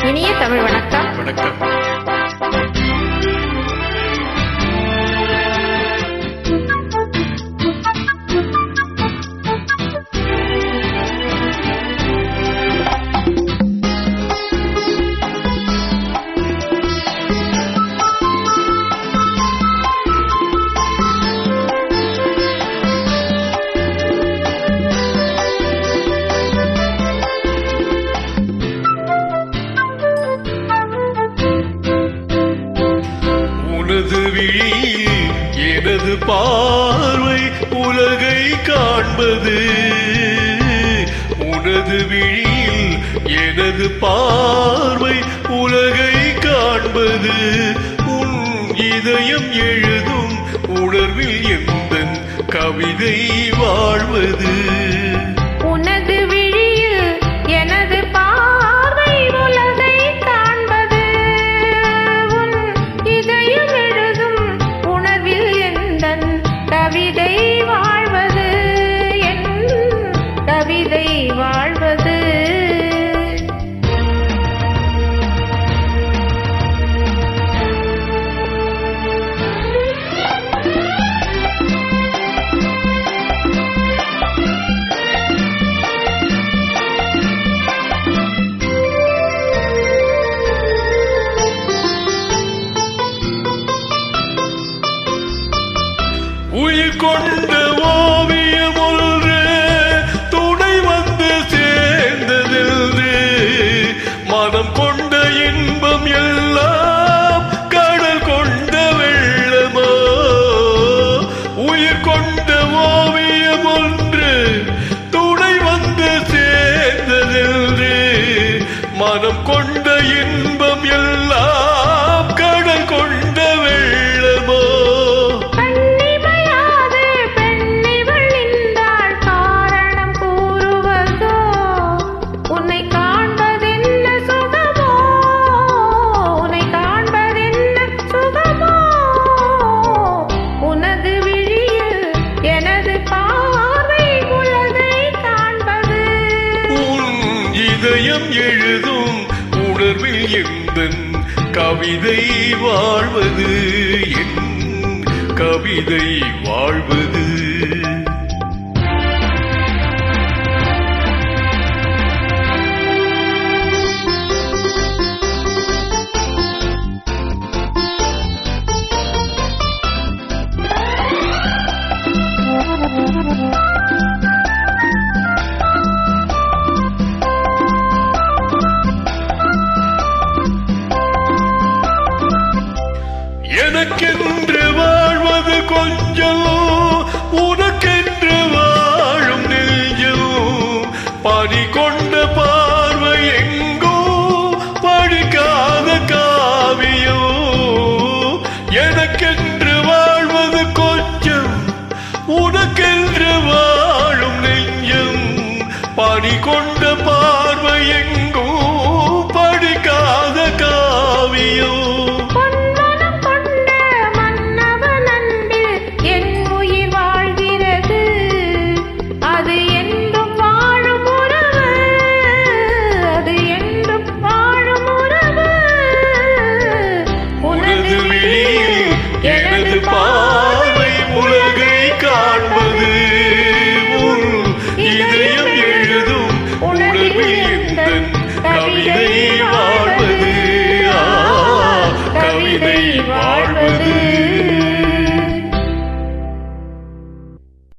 இனிய தமிழ் வணக்கம். வணக்கம். உனது விழியில் எனது பார்வை உலகை காண்பது. உனது விழியில் எனது பார்வை உலகை காண்பது. உன் இதயம் எழுதும் உணர்வில் எந்தன் கவிதை வாழ்வது. உனது விழியில் எனது பார்வை உலகை காண்பது. உன் இதயம் எழுதும் உணர்வில் எந்தன் கவிதை வாழ்வது. என் கவிதை வாழ்வது. உயிர் கொண்ட ஓவியம் ஒன்று துணை வந்து சேர்ந்ததென்று மனம் கொண்ட இன்பம் எல்லாம் கடல் கொண்ட வெள்ளமோ. உயிர் கொண்ட ஓவியம் ஒன்று துணை வந்து சேர்ந்ததென்று மனம் கொண்ட இன்பம் எல்லாம் கடல் கொண்ட வெள்ளமோ. இதயம் எழுதும் உணர்வில் எந்தன் கவிதை வாழ்வது. என் கவிதை வாழ்வது. எனக்கென்று வாழ்வது கொஞ்சம், உனக்கென்று வாழும் நெஞ்சம். பனி கொண்ட பார்வை எங்கோ படிக்காத காவியம். எனக்கென்று வாழ்வது கொஞ்சம், உனக்கென்று வாழும் நெஞ்சம். பனி கொண்ட பார்வை எங்கோ படிக்காத காவியம். எனது பார்வை உலகை காண்பது. உன் இதயம் எழுதும் உணர்வில் எந்தன் கவிதை வாழ்வது. கவிதை வாழ்வது.